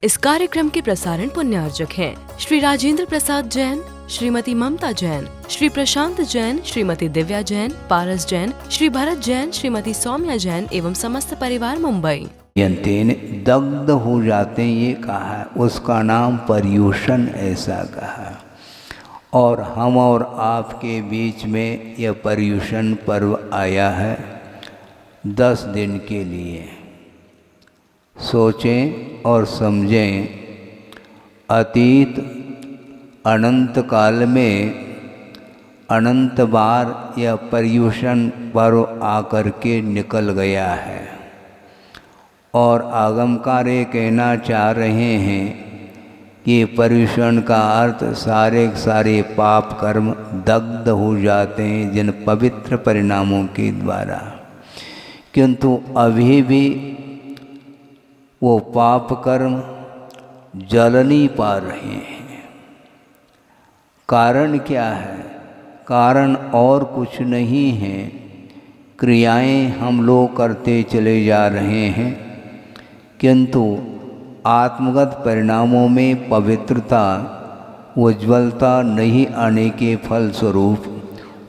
इस कार्यक्रम के प्रसारण पुण्यार्जक हैं श्री राजेंद्र प्रसाद जैन, श्रीमती ममता जैन, श्री प्रशांत जैन, श्रीमती दिव्या जैन, पारस जैन, श्री भरत जैन, श्रीमती सौम्या जैन एवं समस्त परिवार मुंबई। यंतेन दग्ध हो जाते हैं, ये कहा है, उसका नाम पर्युषण ऐसा कहा। और हम और आपके बीच में यह पर्युषण पर्व आया है 10 दिन के लिए। सोचें और समझें, अतीत अनंत काल में अनंत बार यह पर्युषण पर्व आकर के निकल गया है। और आगमकार ये कहना चाह रहे हैं कि पर्युषण का अर्थ सारे पाप कर्म दग्ध हो जाते हैं जिन पवित्र परिणामों के द्वारा, किंतु अभी भी वो पाप कर्म जल नहीं पा रहे हैं। कारण क्या है? कारण और कुछ नहीं है, क्रियाएं हम लोग करते चले जा रहे हैं, किंतु आत्मगत परिणामों में पवित्रता उज्ज्वलता नहीं आने के फलस्वरूप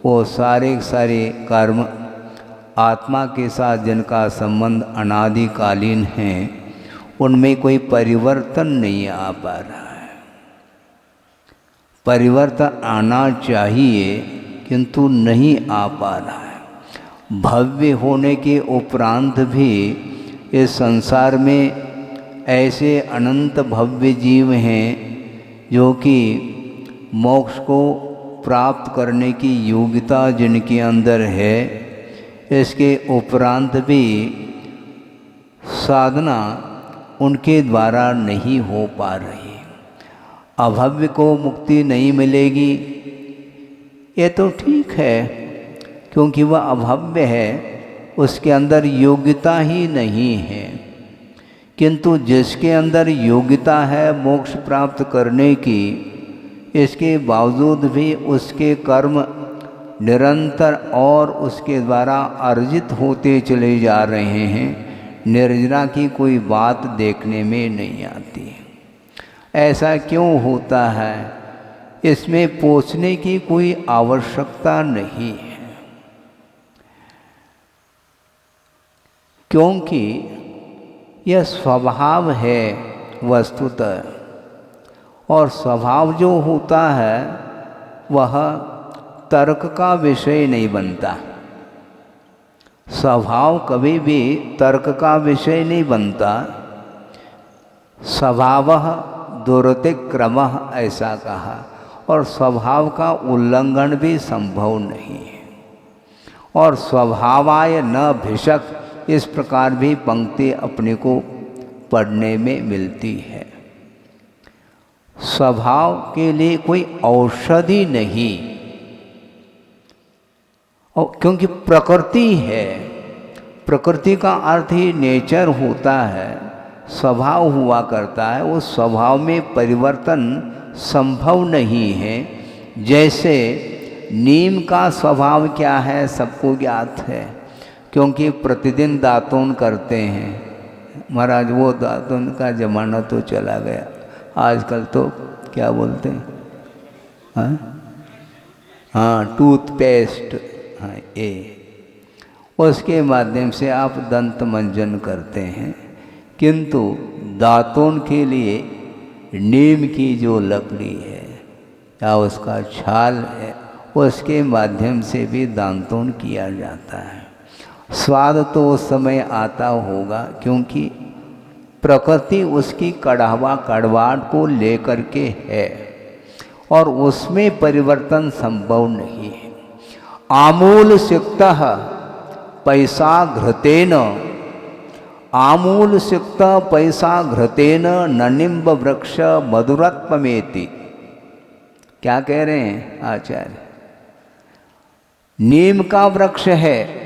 वो सारे कर्म आत्मा के साथ जिनका संबंध अनादिकालीन है उनमें कोई परिवर्तन नहीं आ पा रहा है। परिवर्तन आना चाहिए किंतु नहीं आ पा रहा है। भव्य होने के उपरांत भी इस संसार में ऐसे अनंत भव्य जीव हैं जो कि मोक्ष को प्राप्त करने की योग्यता जिनके अंदर है, इसके उपरांत भी साधना उनके द्वारा नहीं हो पा रही। अभव्य को मुक्ति नहीं मिलेगी, ये तो ठीक है, क्योंकि वह अभव्य है, उसके अंदर योग्यता ही नहीं है। किंतु जिसके अंदर योग्यता है मोक्ष प्राप्त करने की, इसके बावजूद भी उसके कर्म निरंतर और उसके द्वारा अर्जित होते चले जा रहे हैं। निर्जना की कोई बात देखने में नहीं आती। ऐसा क्यों होता है? इसमें पूछने की कोई आवश्यकता नहीं है, क्योंकि यह स्वभाव है वस्तुतः। और स्वभाव जो होता है वह तर्क का विषय नहीं बनता। स्वभाव कभी भी तर्क का विषय नहीं बनता। स्वभावः दुरतिक्रमः ऐसा कहा, और स्वभाव का उल्लंघन भी संभव नहीं है। और स्वभावाय न भिषक, इस प्रकार भी पंक्ति अपने को पढ़ने में मिलती है। स्वभाव के लिए कोई औषधि नहीं, और क्योंकि प्रकृति है, प्रकृति का अर्थ ही नेचर होता है, स्वभाव हुआ करता है। उस स्वभाव में परिवर्तन संभव नहीं है। जैसे नीम का स्वभाव क्या है सबको ज्ञात है, क्योंकि प्रतिदिन दातून करते हैं। महाराज वो दातून का जमाना तो चला गया, आजकल तो क्या बोलते हैं, हाँ टूथपेस्ट, हाँ ये, उसके माध्यम से आप दंत मंजन करते हैं। किंतु दातून के लिए नीम की जो लकड़ी है या उसका छाल है, उसके माध्यम से भी दातून किया जाता है। स्वाद तो उस समय आता होगा, क्योंकि प्रकृति उसकी कड़वाहट को लेकर के है और उसमें परिवर्तन संभव नहीं है। आमूल सिक्तः पैसा घृतेन, आमूल सिक्त पैसा घृतेन ननिम्ब वृक्ष मधुरत्वमेति। क्या कह रहे हैं आचार्य? नीम का वृक्ष है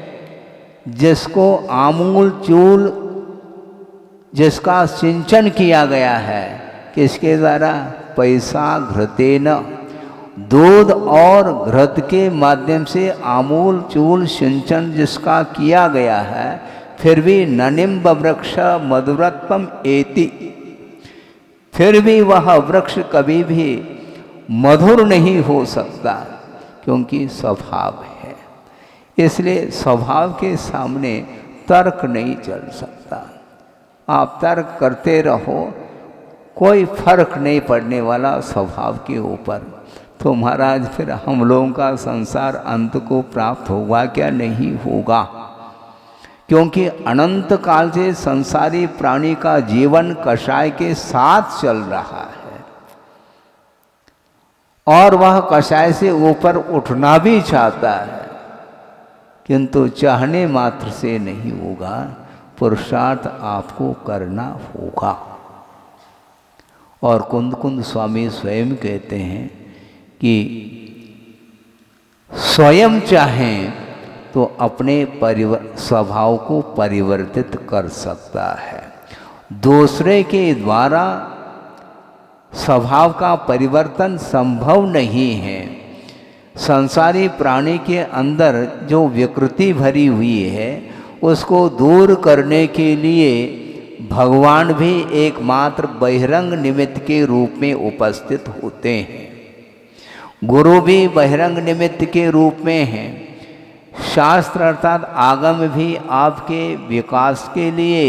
जिसको आमूल चूल, जिसका सिंचन किया गया है, किसके द्वारा? पैसा घृतेन, दूध और घृत के माध्यम से आमूल चूल सिंचन जिसका किया गया है, फिर भी ननिम्ब वृक्ष मधुरत्वम एति, फिर भी वह वृक्ष कभी भी मधुर नहीं हो सकता, क्योंकि स्वभाव है। इसलिए स्वभाव के सामने तर्क नहीं चल सकता। आप तर्क करते रहो, कोई फर्क नहीं पड़ने वाला स्वभाव के ऊपर। तो महाराज फिर हम लोगों का संसार अंत को प्राप्त होगा क्या? नहीं होगा, क्योंकि अनंत काल से संसारी प्राणी का जीवन कषाय के साथ चल रहा है और वह कषाय से ऊपर उठना भी चाहता है, किंतु चाहने मात्र से नहीं होगा, पुरुषार्थ आपको करना होगा। और कुंद कुंद स्वामी स्वयं कहते हैं कि स्वयं चाहें तो अपने स्वभाव को परिवर्तित कर सकता है। दूसरे के द्वारा स्वभाव का परिवर्तन संभव नहीं है। संसारी प्राणी के अंदर जो विकृति भरी हुई है उसको दूर करने के लिए भगवान भी एकमात्र बहिरंग निमित्त के रूप में उपस्थित होते हैं। गुरु भी बहिरंग निमित्त के रूप में हैं। शास्त्र अर्थात आगम भी आपके विकास के लिए,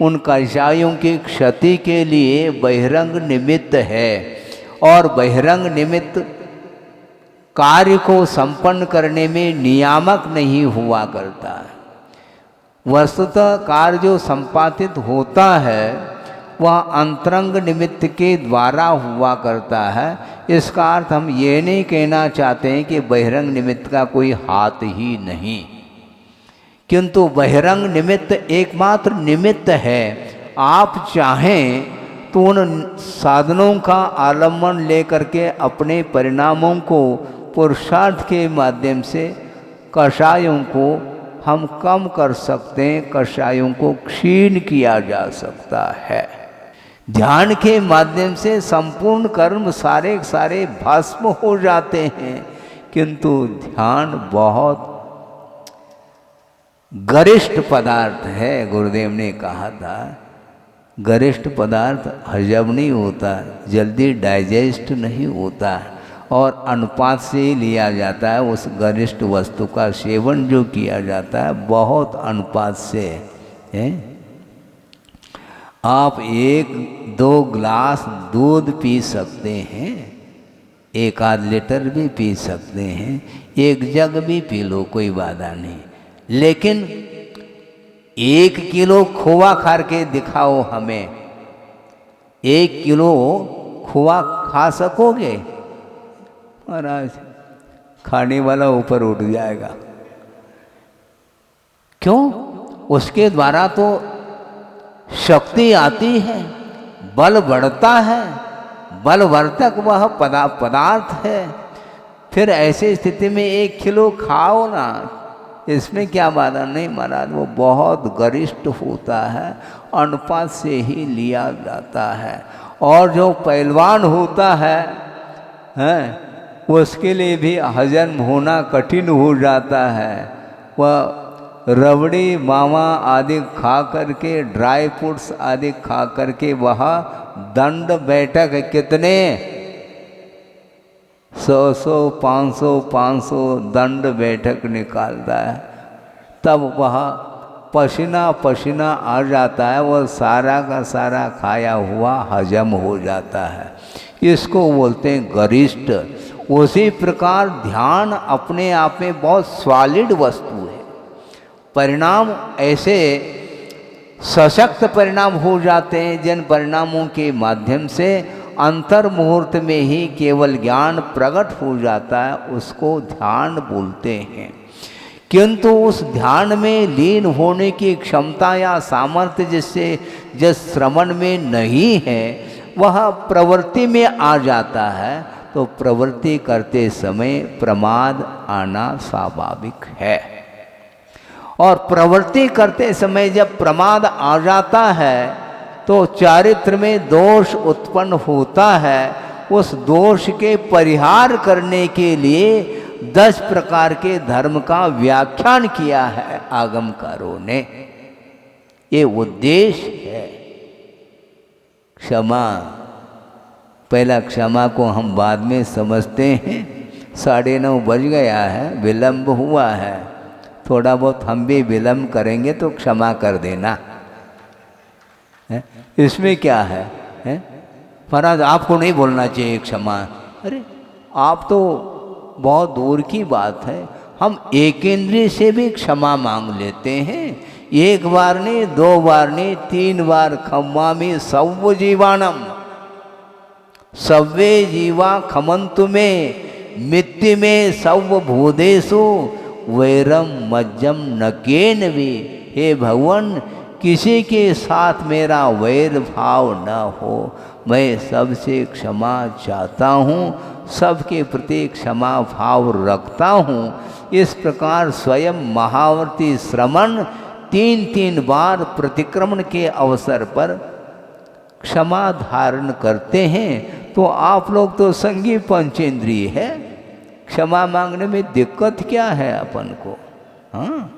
उन कषायों की क्षति के लिए बहिरंग निमित्त है और बहिरंग निमित्त कार्य को संपन्न करने में नियामक नहीं हुआ करता है। वस्तुतः कार्य जो संपादित होता है वह अंतरंग निमित्त के द्वारा हुआ करता है। इसका अर्थ हम ये नहीं कहना चाहते हैं कि बहिरंग निमित्त का कोई हाथ ही नहीं, किंतु बहिरंग निमित्त एकमात्र निमित्त है। आप चाहें तो उन साधनों का आलम्बन लेकर के अपने परिणामों को पुरुषार्थ के माध्यम से कषायों को हम कम कर सकते हैं, कषायों को क्षीण किया जा सकता है। ध्यान के माध्यम से संपूर्ण कर्म सारे सारे भस्म हो जाते हैं, किंतु ध्यान बहुत गरिष्ठ पदार्थ है। गुरुदेव ने कहा था गरिष्ठ पदार्थ हजम नहीं होता, जल्दी डाइजेस्ट नहीं होता और अनुपात से ही लिया जाता है। उस गरिष्ठ वस्तु का सेवन जो किया जाता है बहुत अनुपात से है। आप 1-2 गिलास दूध पी सकते हैं, 1-आध लीटर भी पी सकते हैं, 1 जग भी पी लो, कोई बाधा नहीं। लेकिन 1 किलो खोआ खा के दिखाओ हमें, 1 किलो खोआ खा सकोगे? महाराज खाने वाला ऊपर उठ जाएगा। क्यों? उसके द्वारा तो शक्ति आती है, बल बढ़ता है, बलवर्धक वह पदार्थ है। फिर ऐसी स्थिति में 1 किलो खाओ ना, इसमें क्या बाधा नहीं महाराज। वो बहुत गरिष्ठ होता है, अनुपात से ही लिया जाता है। और जो पहलवान होता है उसके लिए भी हजम होना कठिन हो जाता है। वह रबड़ी मावा आदि खा करके, ड्राई फ्रूट्स आदि खा करके वह दंड बैठक कितने 100 500 दंड बैठक निकालता है, तब वह पसीना पसीना आ जाता है, वह सारा का सारा खाया हुआ हजम हो जाता है। इसको बोलते हैं गरिष्ठ। उसी प्रकार ध्यान अपने आप में बहुत सॉलिड वस्तु है। परिणाम ऐसे सशक्त परिणाम हो जाते हैं जिन परिणामों के माध्यम से अंतर मुहूर्त में ही केवल ज्ञान प्रकट हो जाता है, उसको ध्यान बोलते हैं। किंतु उस ध्यान में लीन होने की क्षमता या सामर्थ्य जिस श्रवण में नहीं है वह प्रवृत्ति में आ जाता है, तो प्रवृत्ति करते समय प्रमाद आना स्वाभाविक है। और प्रवृत्ति करते समय जब प्रमाद आ जाता है तो चारित्र में दोष उत्पन्न होता है। उस दोष के परिहार करने के लिए 10 प्रकार के धर्म का व्याख्यान किया है आगमकारों ने। ये उद्देश्य है। क्षमा, पहला क्षमा को हम बाद में समझते हैं। 9:30 बज गया है, विलंब हुआ है, थोड़ा बहुत हम भी विलंब करेंगे तो क्षमा कर देना है? इसमें क्या है? महाराज आपको नहीं बोलना चाहिए क्षमा। अरे आप तो बहुत दूर की बात है, हम एक इंद्रिय से भी क्षमा मांग लेते हैं। 1 बार नहीं, 2 बार नहीं, 3 बार खम्मामि सव्व जीवाणम, सव्वे जीवा खमंतु में मित्ति में सव्व भूदेषु वैरम मज्जम नकेन भी। हे भगवान, किसी के साथ मेरा वैर भाव न हो, मैं सबसे क्षमा चाहता हूँ, सबके प्रति क्षमा भाव रखता हूँ। इस प्रकार स्वयं महावर्ती श्रमण 3-3 बार प्रतिक्रमण के अवसर पर क्षमा धारण करते हैं। तो आप लोग तो संगी पंचेंद्रिय है, क्षमा मांगने में दिक्कत क्या है अपन को? हाँ,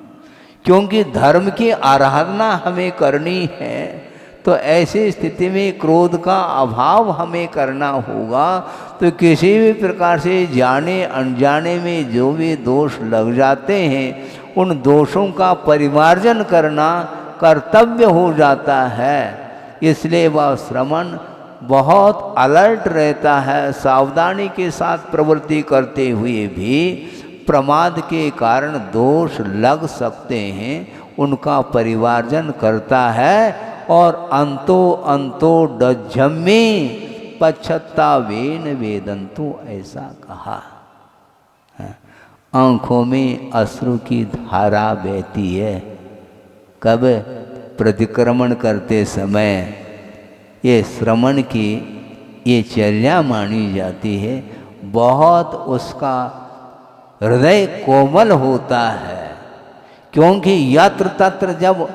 क्योंकि धर्म की आराधना हमें करनी है, तो ऐसी स्थिति में क्रोध का अभाव हमें करना होगा। तो किसी भी प्रकार से जाने अनजाने में जो भी दोष लग जाते हैं, उन दोषों का परिमार्जन करना कर्तव्य हो जाता है। इसलिए वह श्रमण बहुत अलर्ट रहता है, सावधानी के साथ प्रवृत्ति करते हुए भी प्रमाद के कारण दोष लग सकते हैं, उनका परिवार्जन करता है। और अंतो डज्झम्मे पश्चत्तावेन वेदन्तु, ऐसा कहा। आँखों में अश्रु की धारा बहती है, कब? प्रतिक्रमण करते समय। ये श्रमण की ये चर्या मानी जाती है, बहुत उसका हृदय कोमल होता है। क्योंकि यत्र तत्र जब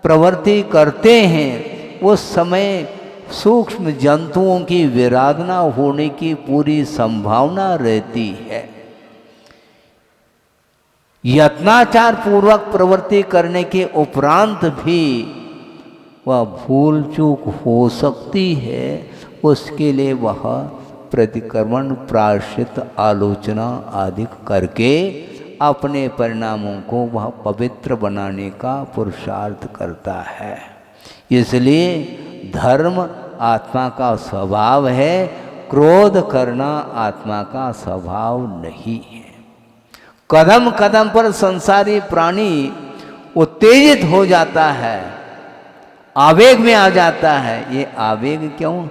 प्रवृत्ति करते हैं, उस समय सूक्ष्म जंतुओं की विराधना होने की पूरी संभावना रहती है। यत्नाचार पूर्वक प्रवृत्ति करने के उपरांत भी वह भूल चूक हो सकती है, उसके लिए वह प्रतिक्रमण, प्रायश्चित, आलोचना आदि करके अपने परिणामों को वह पवित्र बनाने का पुरुषार्थ करता है। इसलिए धर्म आत्मा का स्वभाव है, क्रोध करना आत्मा का स्वभाव नहीं है। कदम कदम पर संसारी प्राणी उत्तेजित हो जाता है, आवेग में आ जाता है। ये आवेग क्यों?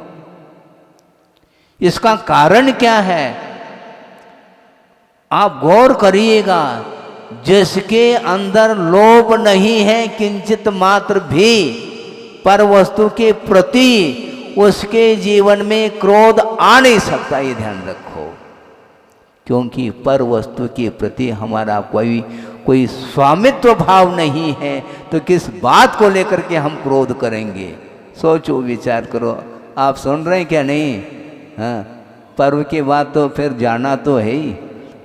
इसका कारण क्या है? आप गौर करिएगा, जिसके अंदर लोभ नहीं है किंचित मात्र भी पर वस्तु के प्रति, उसके जीवन में क्रोध आ नहीं सकता, ये ध्यान रखो। क्योंकि पर वस्तु के प्रति हमारा कोई स्वामित्व भाव नहीं है, तो किस बात को लेकर के हम क्रोध करेंगे? सोचो, विचार करो। आप सुन रहे हैं क्या? नहीं? हाँ, पर्व के बाद तो फिर जाना तो है ही।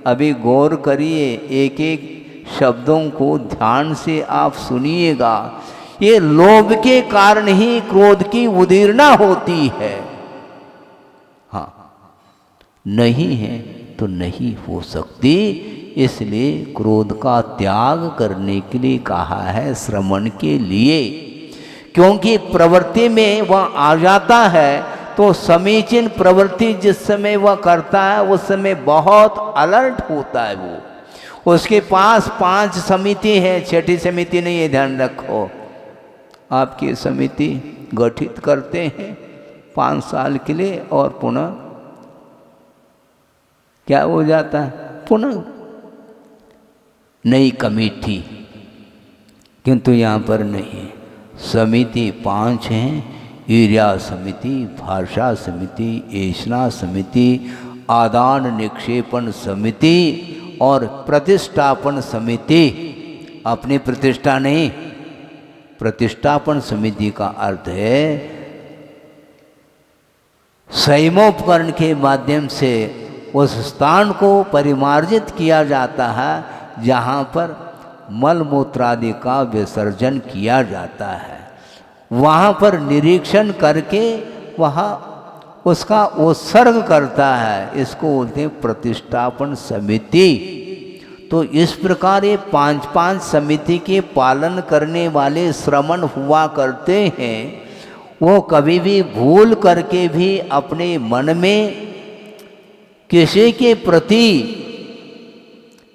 अभी गौर करिए, एक एक शब्दों को ध्यान से आप सुनिएगा। ये लोभ के कारण ही क्रोध की उदीर्णा होती है। हाँ, नहीं है तो नहीं हो सकती। इसलिए क्रोध का त्याग करने के लिए कहा है, श्रमण के लिए। क्योंकि प्रवृत्ति में वह आ जाता है, तो समीचीन प्रवृत्ति जिस समय वह करता है, उस समय बहुत अलर्ट होता है वो। उसके पास 5 समिति है, 6ठी समिति नहीं है, ध्यान रखो। आपकी समिति गठित करते हैं 5 साल के लिए, और पुनः क्या हो जाता है? पुनः नई कमेटी। किंतु यहाँ पर नहीं, समिति 5 हैं। ईर्या समिति, भाषा समिति, ऐषणा समिति, आदान निक्षेपण समिति और प्रतिष्ठापन समिति। अपनी प्रतिष्ठा नहीं, प्रतिष्ठापन समिति का अर्थ है संयमोपकरण के माध्यम से उस स्थान को परिमार्जित किया जाता है जहाँ पर मलमूत्रादि का विसर्जन किया जाता है। वहाँ पर निरीक्षण करके वहाँ उसका उत्सर्ग करता है, इसको बोलते हैं प्रतिष्ठापन समिति। तो इस प्रकार ये 5-5 समिति के पालन करने वाले श्रमण हुआ करते हैं। वो कभी भी भूल करके भी अपने मन में किसी के प्रति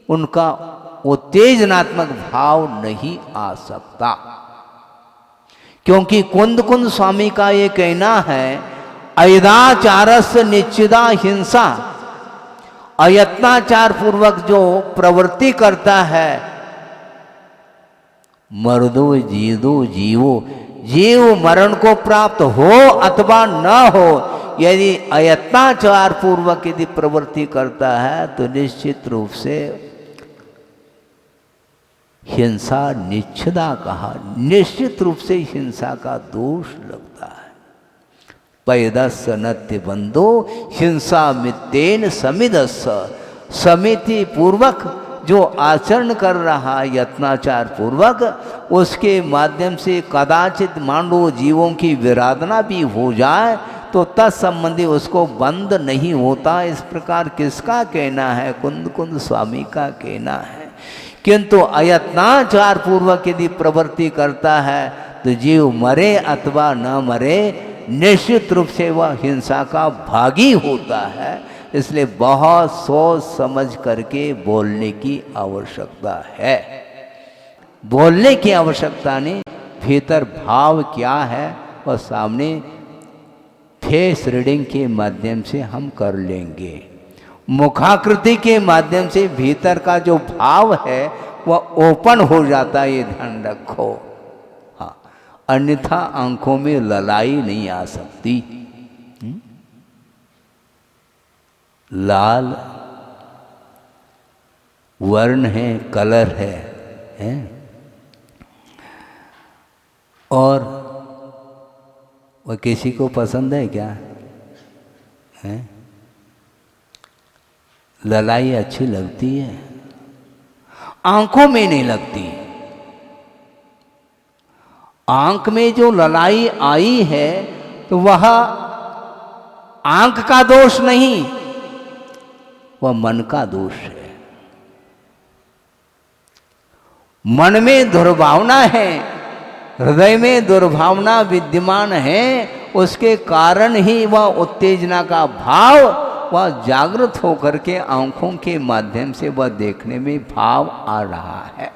उनका उत्तेजनात्मक भाव नहीं आ सकता, क्योंकि कुंद कुंद स्वामी का ये कहना है, अयदाचारस्य निश्चिदा हिंसा, अयत्नाचार पूर्वक जो प्रवृत्ति करता है, मर्दो जीदो जीवो, जीव मरण को प्राप्त हो अथवा न हो, यदि अयत्नाचार पूर्वक यदि प्रवृत्ति करता है तो निश्चित रूप से हिंसा निच्छदा कहा, निश्चित रूप से हिंसा का दोष लगता है। पैदस्य नत्य बंधो हिंसा मितेन समिदस्य, समिति पूर्वक जो आचरण कर रहा है यत्नाचार पूर्वक, उसके माध्यम से कदाचित मांडो जीवों की विराधना भी हो जाए तो तत्संबंधी उसको बंद नहीं होता। इस प्रकार किसका कहना है? कुंद कुंद स्वामी का कहना है। किंतु अयत्नाचार पूर्वक यदि प्रवृत्ति करता है तो जीव मरे अथवा न मरे, निश्चित रूप से वह हिंसा का भागी होता है। इसलिए बहुत सोच समझ करके बोलने की आवश्यकता है। बोलने की आवश्यकता नहीं, भीतर भाव क्या है वह सामने फेस रीडिंग के माध्यम से हम कर लेंगे। मुखाकृति के माध्यम से भीतर का जो भाव है वह ओपन हो जाता है, ये ध्यान रखो। हाँ, अन्यथा आंखों में ललाई नहीं आ सकती। लाल वर्ण है, कलर है? और वह किसी को पसंद है क्या? है? ललाई अच्छी लगती है, आंखों में नहीं लगती। आंख में जो ललाई आई है तो वह आंख का दोष नहीं, वह मन का दोष है। मन में दुर्भावना है, हृदय में दुर्भावना विद्यमान है, उसके कारण ही वह उत्तेजना का भाव वह जागृत होकर के आंखों के माध्यम से वह देखने में भाव आ रहा है।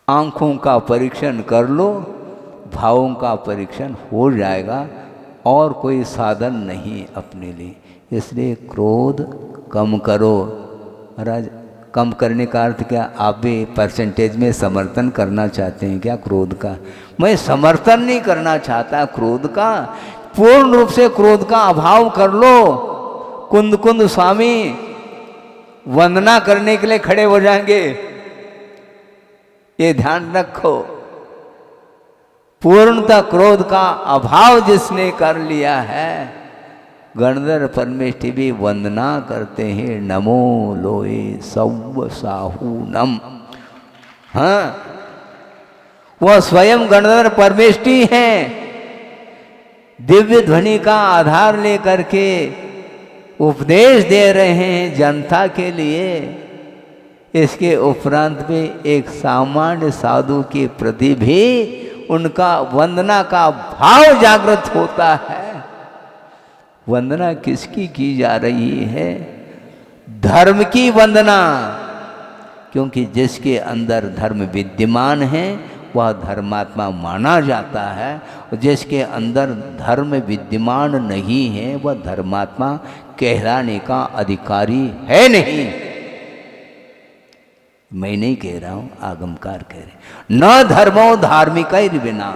आंखों का परीक्षण कर लो, भावों का परीक्षण हो जाएगा, और कोई साधन नहीं अपने लिए। इसलिए क्रोध कम करो। महाराज, कम करने का अर्थ क्या? आप भी परसेंटेज में समर्थन करना चाहते हैं क्या क्रोध का? मैं समर्थन नहीं करना चाहता क्रोध का, पूर्ण रूप से क्रोध का अभाव कर लो। कुंद कुंद स्वामी वंदना करने के लिए खड़े हो जाएंगे, ये ध्यान रखो। पूर्णतः क्रोध का अभाव जिसने कर लिया है, गणधर परमेष्टि भी वंदना करते हैं, नमो लोए सौ साहू नम। हाँ, वह स्वयं गणधर परमेष्टि हैं, दिव्य ध्वनि का आधार लेकर के उपदेश दे रहे हैं जनता के लिए। इसके उपरांत में एक सामान्य साधु के प्रति भी उनका वंदना का भाव जागृत होता है। वंदना किसकी की जा रही है? धर्म की वंदना, क्योंकि जिसके अंदर धर्म विद्यमान है वह धर्मात्मा माना जाता है, और जिसके अंदर धर्म विद्यमान नहीं है वह धर्मात्मा कहलाने का अधिकारी है नहीं। मैं नहीं कह रहा हूं, आगमकार कह रहे। न धर्मो धार्मिक बिना,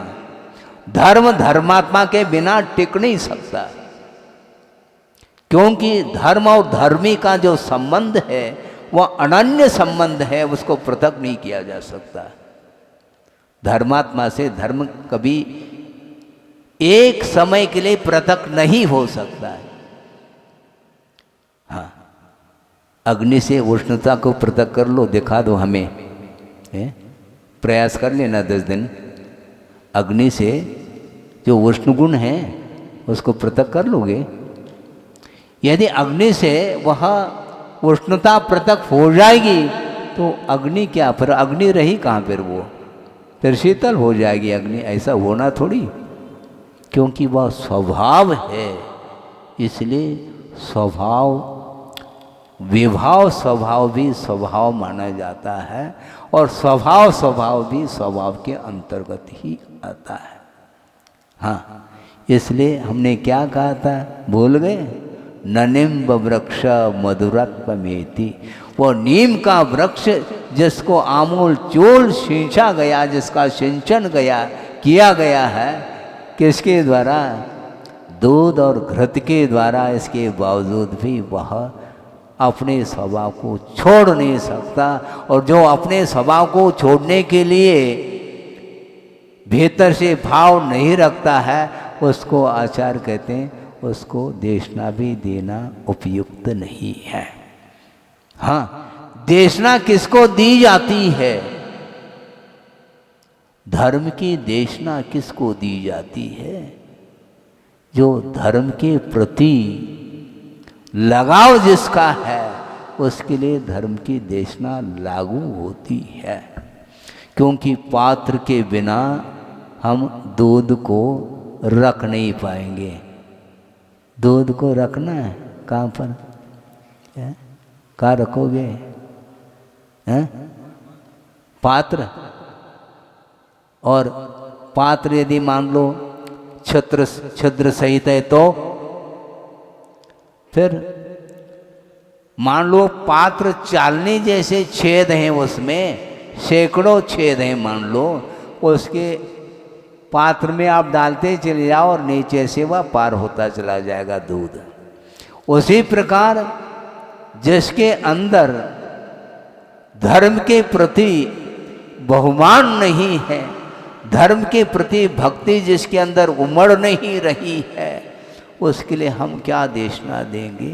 धर्म धर्मात्मा के बिना टिक नहीं सकता, क्योंकि धर्म और धर्मी का जो संबंध है वह अनन्य संबंध है, उसको पृथक नहीं किया जा सकता। धर्मात्मा से धर्म कभी एक समय के लिए पृथक नहीं हो सकता है। हाँ, अग्नि से उष्णता को पृथक कर लो, दिखा दो हमें, प्रयास कर लेना 10 दिन। अग्नि से जो उष्ण गुण है उसको पृथक कर लोगे? यदि अग्नि से वह उष्णता पृथक हो जाएगी तो अग्नि क्या, फिर अग्नि रही कहाँ? फिर शीतल हो जाएगी अग्नि। ऐसा होना थोड़ी, क्योंकि वह स्वभाव है। इसलिए स्वभाव, विभाव स्वभाव भी स्वभाव माना जाता है, और स्वभाव भी स्वभाव के अंतर्गत ही आता है। हाँ, इसलिए हमने क्या कहा था, भूल गए? ननिम्ब वृक्ष मधुरत्वमेति, वो नीम का वृक्ष जिसको आमूल चूल सींचा गया, जिसका सिंचन किया गया है, किसके द्वारा? दूध और घृत के द्वारा। इसके बावजूद भी वह अपने स्वभाव को छोड़ नहीं सकता, और जो अपने स्वभाव को छोड़ने के लिए भीतर से भाव नहीं रखता है, उसको आचार्य कहते हैं उसको देशना भी देना उपयुक्त नहीं है। हाँ, देशना किसको दी जाती है? धर्म की देशना किसको दी जाती है? जो धर्म के प्रति लगाव जिसका है, उसके लिए धर्म की देशना लागू होती है। क्योंकि पात्र के बिना हम दूध को रख नहीं पाएंगे। दूध को रखना है कहाँ पर? कहाँ रखोगे? पात्र। और पात्र यदि मान लो छिद्र सहित है तो फिर मान लो पात्र चालनी जैसे छेद हैं, उसमें सैकड़ों छेद हैं, मान लो उसके पात्र में आप डालते चले जाओ और नीचे से वह पार होता चला जाएगा दूध। उसी प्रकार जिसके अंदर धर्म के प्रति बहुमान नहीं है, धर्म के प्रति भक्ति जिसके अंदर उमड़ नहीं रही है, उसके लिए हम क्या देशना देंगे?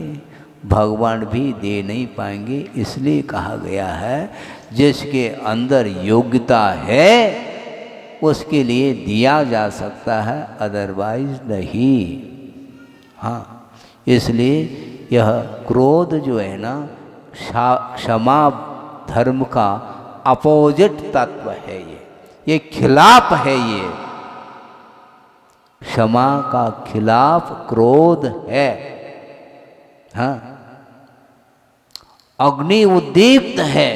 भगवान भी दे नहीं पाएंगे। इसलिए कहा गया है जिसके अंदर योग्यता है उसके लिए दिया जा सकता है, अदरवाइज नहीं। हाँ, इसलिए यह क्रोध जो है ना, क्षमा धर्म का अपोजिट तत्व है। ये खिलाफ है। ये क्षमा का खिलाफ क्रोध है। हाँ, अग्नि उद्दीप्त है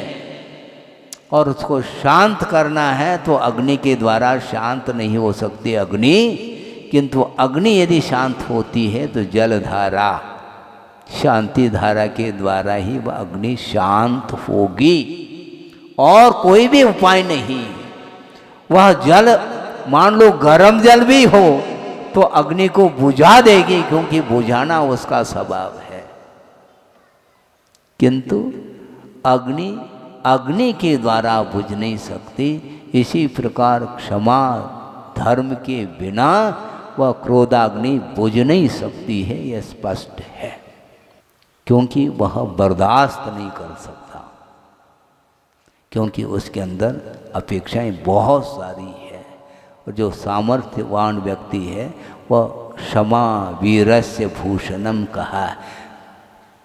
और उसको शांत करना है तो अग्नि के द्वारा शांत नहीं हो सकती अग्नि। किंतु अग्नि यदि शांत होती है तो जलधारा, शांति धारा के द्वारा ही वह अग्नि शांत होगी, और कोई भी उपाय नहीं। वह जल, मान लो गर्म जल भी हो तो अग्नि को बुझा देगी, क्योंकि बुझाना उसका स्वभाव है। किंतु अग्नि के द्वारा बुझ नहीं सकती। इसी प्रकार क्षमा धर्म के बिना वह क्रोधाग्नि बुझ नहीं सकती है, यह स्पष्ट है। क्योंकि वह बर्दाश्त नहीं कर सकता, क्योंकि उसके अंदर अपेक्षाएं बहुत सारी है। और जो सामर्थ्यवान व्यक्ति है वह क्षमा वीरस्य भूषणम कहा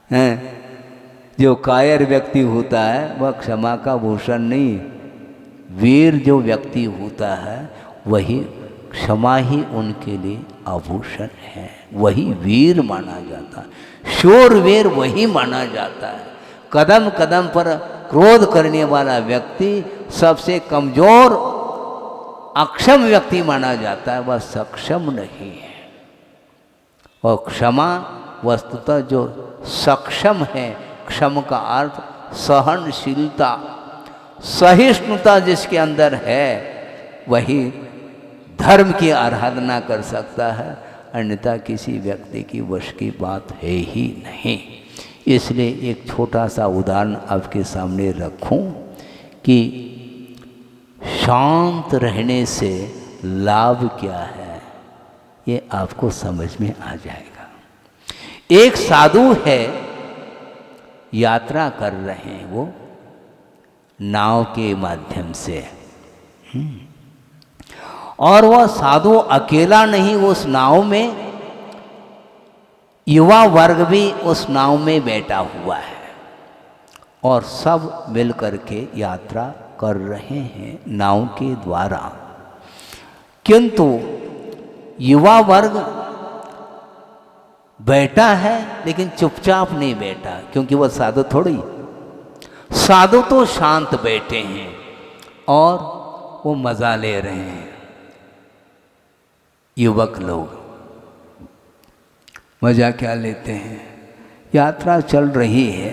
है। जो कायर व्यक्ति होता है वह क्षमा का भूषण नहीं, वीर जो व्यक्ति होता है वही, क्षमा ही उनके लिए आभूषण है। वही वीर माना जाता है, शूरवीर वही माना जाता है। कदम कदम पर क्रोध करने वाला व्यक्ति सबसे कमजोर अक्षम व्यक्ति माना जाता है, वह सक्षम नहीं है। और क्षमा वस्तुतः जो सक्षम है, क्षम का अर्थ सहनशीलता, सहिष्णुता जिसके अंदर है वही धर्म की आराधना कर सकता है, अन्यथा किसी व्यक्ति की वश की बात है ही नहीं। इसलिए एक छोटा सा उदाहरण आपके सामने रखूं कि शांत रहने से लाभ क्या है, ये आपको समझ में आ जाएगा। एक साधु है, यात्रा कर रहे हैं वो नाव के माध्यम से, और वह साधु अकेला नहीं, उस नाव में युवा वर्ग भी उस नाव में बैठा हुआ है और सब मिल करके यात्रा कर रहे हैं नाव के द्वारा। किंतु युवा वर्ग बैठा है लेकिन चुपचाप नहीं बैठा, क्योंकि वह साधु थोड़ी। साधु तो शांत बैठे हैं और वो मजा ले रहे हैं। युवक लोग मजा क्या लेते हैं? यात्रा चल रही है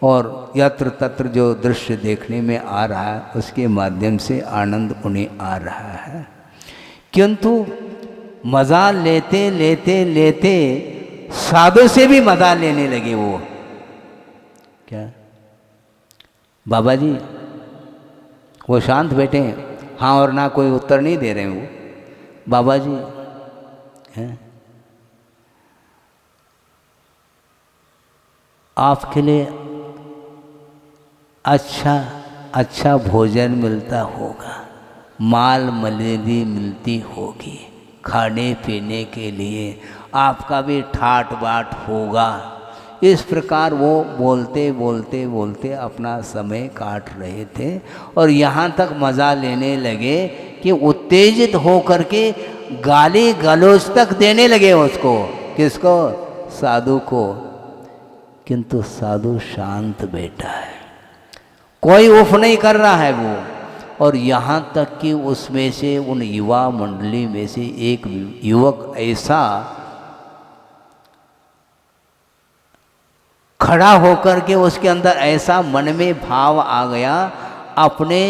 और यत्र तत्र जो दृश्य देखने में आ रहा है उसके माध्यम से आनंद उन्हें आ रहा है। किंतु मजा लेते लेते लेते साधु से भी मजा लेने लगे वो। क्या बाबा जी वो शांत बैठे हैं, हाँ और ना कोई उत्तर नहीं दे रहे हैं वो। बाबा जी हैं आपके लिए अच्छा भोजन मिलता होगा, माल मलेरी मिलती होगी, खाने पीने के लिए आपका भी ठाट बाट होगा। इस प्रकार वो बोलते बोलते बोलते अपना समय काट रहे थे और यहाँ तक मज़ा लेने लगे कि उत्तेजित होकर के गाली गलौज तक देने लगे उसको। किसको? साधु को। किंतु साधु शांत बैठा है, कोई उफ नहीं कर रहा है वो। और यहाँ तक कि उसमें से उन युवा मंडली में से एक युवक ऐसा खड़ा होकर के उसके अंदर ऐसा मन में भाव आ गया, अपने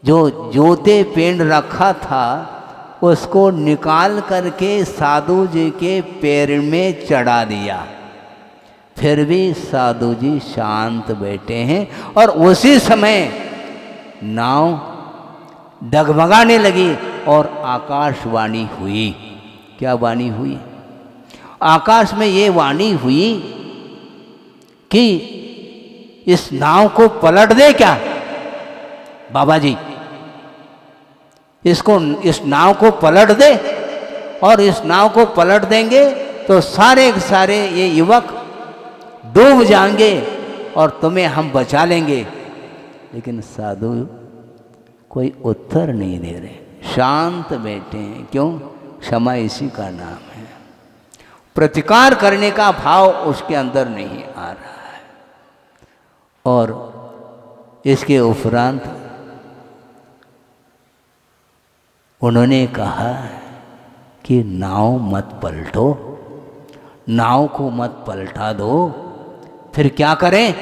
जो जूते पहन रखा था उसको निकाल करके साधु जी के पैर में चढ़ा दिया। फिर भी साधु जी शांत बैठे हैं और उसी समय नाव डगमगाने लगी और आकाशवाणी हुई। क्या वाणी हुई? आकाश में ये वाणी हुई कि इस नाव को पलट दे क्या बाबा जी, इस नाव को पलट दे, और इस नाव को पलट देंगे तो सारे के सारे ये युवक डूब जाएंगे और तुम्हें हम बचा लेंगे। लेकिन साधु कोई उत्तर नहीं दे रहे, शांत बैठे हैं। क्यों? क्षमा इसी का नाम है। प्रतिकार करने का भाव उसके अंदर नहीं आ रहा है। और इसके उपरांत उन्होंने कहा कि नाव मत पलटो, नाव को मत पलटा दो। फिर क्या करें?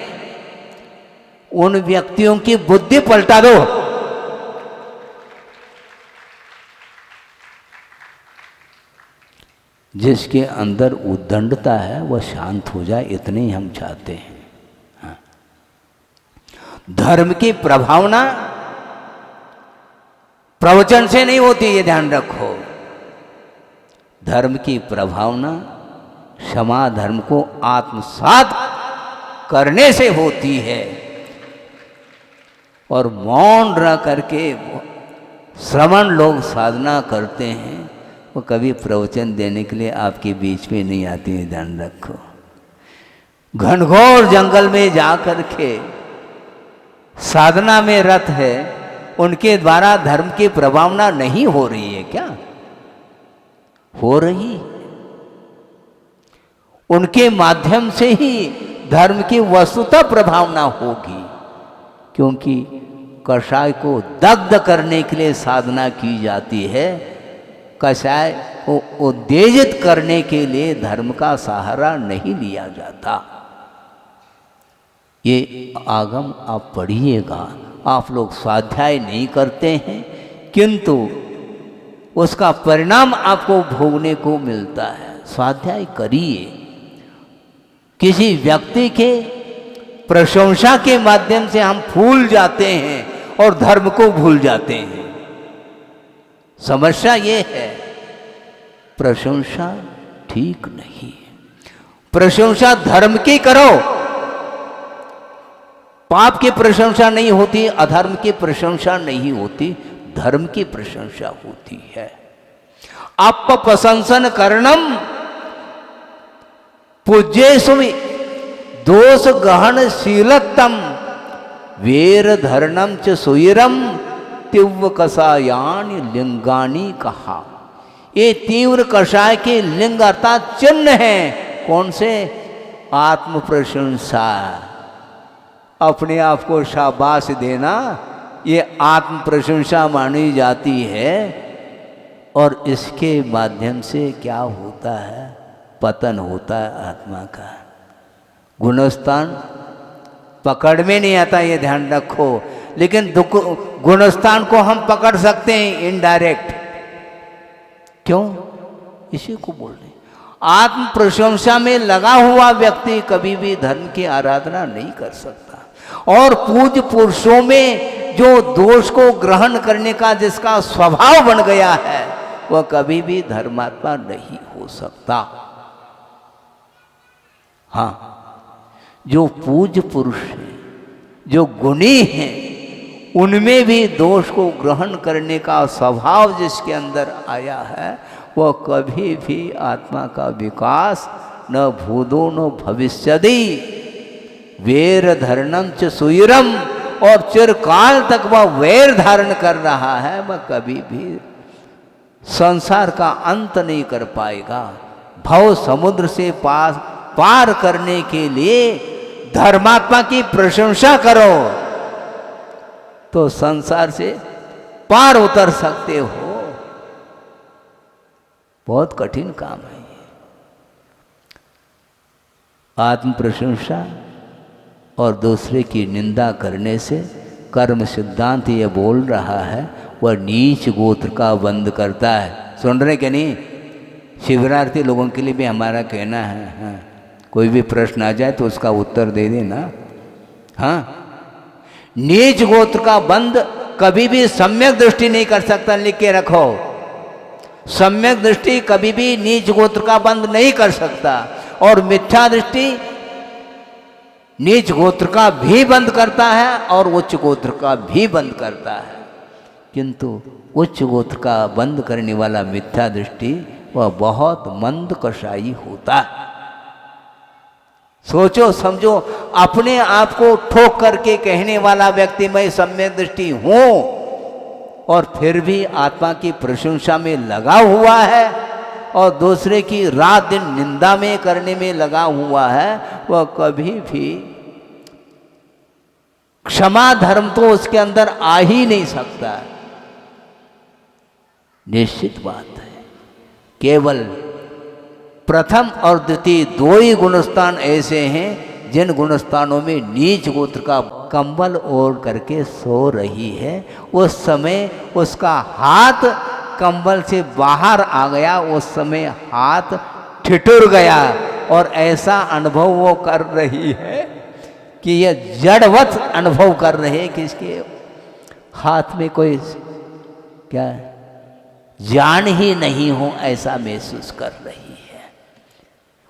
उन व्यक्तियों की बुद्धि पलटा दो। जिसके अंदर उद्दंडता है वह शांत हो जाए, इतने ही हम चाहते हैं। हाँ। धर्म की प्रभावना प्रवचन से नहीं होती, ये ध्यान रखो। धर्म की प्रभावना क्षमा धर्म को आत्मसात करने से होती है। और मौन रह करके श्रवण लोग साधना करते हैं, वो कभी प्रवचन देने के लिए आपके बीच में नहीं आती है, ध्यान रखो। घनघोर जंगल में जा करके साधना में रत है, उनके द्वारा धर्म की प्रभावना नहीं हो रही है क्या? हो रही। उनके माध्यम से ही धर्म की वस्तुतः प्रभावना होगी, क्योंकि कषाय को दग्ध करने के लिए साधना की जाती है। कषाय को उत्तेजित करने के लिए धर्म का सहारा नहीं लिया जाता। ये आगम आप पढ़िएगा। आप लोग स्वाध्याय नहीं करते हैं, किंतु उसका परिणाम आपको भोगने को मिलता है। स्वाध्याय करिए। किसी व्यक्ति के प्रशंसा के माध्यम से हम फूल जाते हैं और धर्म को भूल जाते हैं। समस्या ये है, प्रशंसा ठीक नहीं है। प्रशंसा धर्म की करो। पाप की प्रशंसा नहीं होती, अधर्म की प्रशंसा नहीं होती, धर्म की प्रशंसा होती है। आप प्रशंसन करणम पूज्येषु दोष गहन शीलत्तम वेर धरणम च सुयरम तीव्र कषायानि लिंगानी कहा। ये तीव्र कषाय के लिंग अर्थात चिन्ह हैं। कौन से? आत्म प्रशंसा, अपने आप को शाबाश देना, ये आत्म प्रशंसा मानी जाती है। और इसके माध्यम से क्या होता है? पतन होता है आत्मा का। गुणस्थान पकड़ में नहीं आता, ये ध्यान रखो। लेकिन गुणस्थान को हम पकड़ सकते हैं इनडायरेक्ट। क्यों? इसी को बोल रहे। आत्म प्रशंसा में लगा हुआ व्यक्ति कभी भी धर्म की आराधना नहीं कर सकता। और पूज्य पुरुषों में जो दोष को ग्रहण करने का जिसका स्वभाव बन गया है, वह कभी भी धर्मात्मा नहीं हो सकता। हाँ, जो पूज्य पुरुष हैं, जो गुणी हैं, उनमें भी दोष को ग्रहण करने का स्वभाव जिसके अंदर आया है, वह कभी भी आत्मा का विकास न भूतो न भविष्यति। वेर धरणम च सुयरम, और चिरकाल तक वह वैर धारण कर रहा है, वह कभी भी संसार का अंत नहीं कर पाएगा। भव समुद्र से पार करने के लिए धर्मात्मा की प्रशंसा करो तो संसार से पार उतर सकते हो। बहुत कठिन काम है ये। आत्म प्रशंसा और दूसरे की निंदा करने से कर्म सिद्धांत ये बोल रहा है, वह नीच गोत्र का बंद करता है। सुन रहे कि नहीं? शिवरार्थी लोगों के लिए भी हमारा कहना है। हाँ, कोई भी प्रश्न आ जाए तो उसका उत्तर दे देना। हाँ, नीच गोत्र का बंद कभी भी सम्यक दृष्टि नहीं कर सकता। लिख के रखो, सम्यक दृष्टि कभी भी नीच गोत्र का बंद नहीं कर सकता। और मिथ्या दृष्टि नीच गोत्र का भी बंद करता है और उच्च गोत्र का भी बंद करता है। किंतु उच्च गोत्र का बंद करने वाला मिथ्या दृष्टि वह बहुत मंद कषाई होता है। सोचो समझो, अपने आप को ठोक करके कहने वाला व्यक्ति मैं सम्यक दृष्टि हूं, और फिर भी आत्मा की प्रशंसा में लगा हुआ है और दूसरे की रात दिन निंदा में करने में लगा हुआ है, वह कभी भी क्षमा धर्म तो उसके अंदर आ ही नहीं सकता। निश्चित बात है। केवल प्रथम और द्वितीय दो ही गुणस्थान ऐसे हैं जिन गुणस्थानों में नीच गोत्र का कंबल ओढ़ करके सो रही है। उस समय उसका हाथ कंबल से बाहर आ गया, उस समय हाथ ठिठुर गया और ऐसा अनुभव वो कर रही है कि यह जड़वत अनुभव कर रहे हैं कि इसके हाथ में कोई क्या जान ही नहीं हो, ऐसा महसूस कर रही है।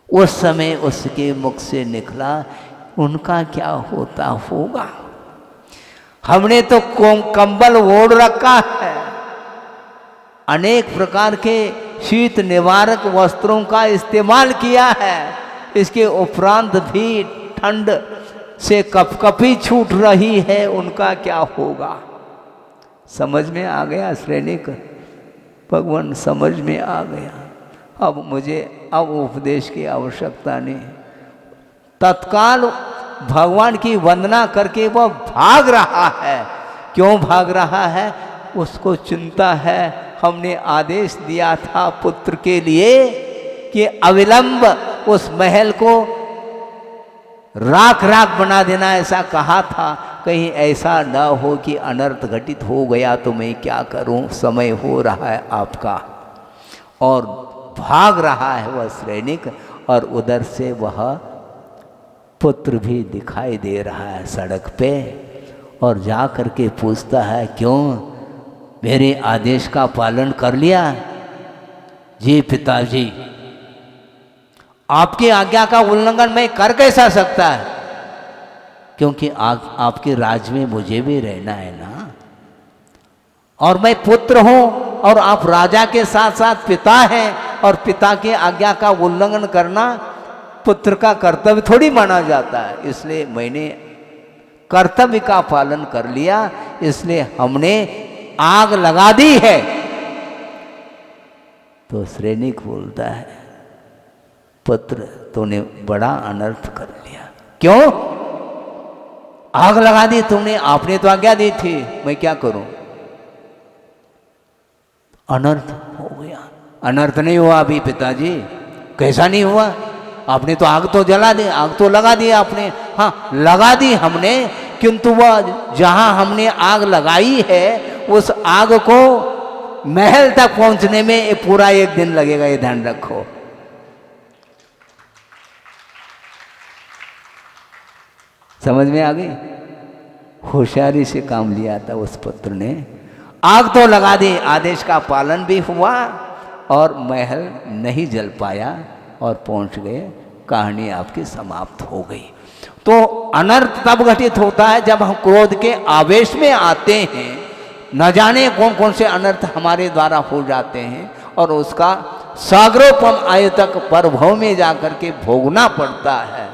उस समय उसके मुख से निकला, उनका क्या होता होगा। हमने तो कंबल ओढ़ रखा है, अनेक प्रकार के शीत निवारक वस्त्रों का इस्तेमाल किया है, इसके उपरांत भी ठंड से कपकपी छूट रही है, उनका क्या होगा। समझ में आ गया श्रेणिक भगवान, समझ में आ गया। अब मुझे अब उपदेश की आवश्यकता नहीं। तत्काल भगवान की वंदना करके वह भाग रहा है। क्यों भाग रहा है? उसको चिंता है। हमने आदेश दिया था पुत्र के लिए कि अविलंब उस महल को राख राख बना देना, ऐसा कहा था। कहीं ऐसा न हो कि अनर्थ घटित हो गया तो मैं क्या करूं, समय हो रहा है आपका। और भाग रहा है वह सैनिक, और उधर से वह पुत्र भी दिखाई दे रहा है सड़क पे, और जा कर के पूछता है, क्यों मेरे आदेश का पालन कर लिया? जी पिताजी, आपकी आज्ञा का उल्लंघन मैं कर कैसा सकता है, क्योंकि आपके राज में मुझे भी रहना है ना, और मैं पुत्र हूं और आप राजा के साथ साथ पिता हैं, और पिता की आज्ञा का उल्लंघन करना पुत्र का कर्तव्य थोड़ी माना जाता है। इसलिए मैंने कर्तव्य का पालन कर लिया, इसलिए हमने आग लगा दी है। तो सैनिक बोलता है, पुत्र तूने बड़ा अनर्थ कर लिया। क्यों? आग लगा दी तुमने, आपने तो आज्ञा दी थी, मैं क्या करूं? अनर्थ हो गया। अनर्थ नहीं हुआ अभी पिताजी। कैसा नहीं हुआ? आपने तो आग तो जला दी, आग तो लगा दी आपने। हाँ लगा दी हमने, किंतु वह जहां हमने आग लगाई है उस आग को महल तक पहुंचने में पूरा 1 दिन लगेगा, ये ध्यान रखो। समझ में आ गई? होशियारी से काम लिया था उस पुत्र ने। आग तो लगा दी, आदेश का पालन भी हुआ और महल नहीं जल पाया और पहुंच गए। कहानी आपकी समाप्त हो गई। तो अनर्थ तब घटित होता है जब हम क्रोध के आवेश में आते हैं। न जाने कौन कौन से अनर्थ हमारे द्वारा हो जाते हैं और उसका सागरोपम आयु तक प्रभव में जाकर के भोगना पड़ता है।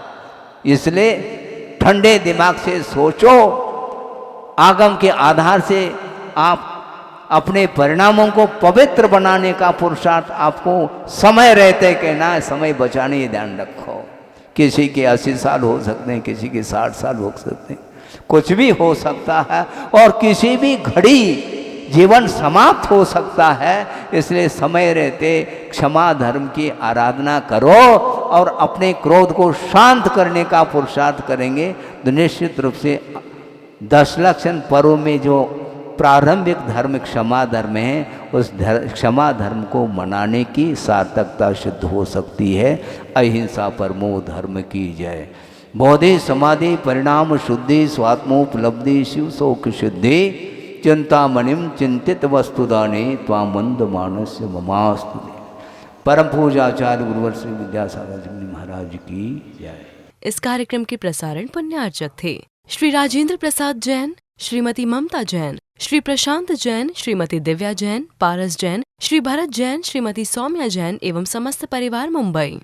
इसलिए ठंडे दिमाग से सोचो, आगम के आधार से आप अपने परिणामों को पवित्र बनाने का पुरुषार्थ आपको समय रहते कहना है। समय बचाने ध्यान रखो। किसी के 80 साल हो सकते हैं, किसी के 60 साल हो सकते हैं, कुछ भी हो सकता है और किसी भी घड़ी जीवन समाप्त हो सकता है। इसलिए समय रहते क्षमा धर्म की आराधना करो और अपने क्रोध को शांत करने का पुरुषार्थ करेंगे तो निश्चित रूप से 10 लक्षण पर्व में जो प्रारंभिक धर्म क्षमा धर्म है, उस क्षमा धर्म को मनाने की सार्थकता सिद्ध हो सकती है। अहिंसा परमो धर्म की जय। बोधि समाधि परिणाम शुद्धि स्वात्मोपलब्धि शिव शोक सिद्धि चिंतामणिम चिंतित वस्तुदाने त्वाम मंद मानस्य ममास्तु। परम पूजाचार्य गुरुवर श्री विद्यासागर जी महाराज की जय। इस कार्यक्रम के प्रसारण पुण्यार्चक थे श्री राजेंद्र प्रसाद जैन, श्रीमती ममता जैन, श्री प्रशांत जैन, श्रीमती दिव्या जैन, पारस जैन, श्री भरत जैन, श्रीमती सौम्या जैन एवं समस्त परिवार मुंबई।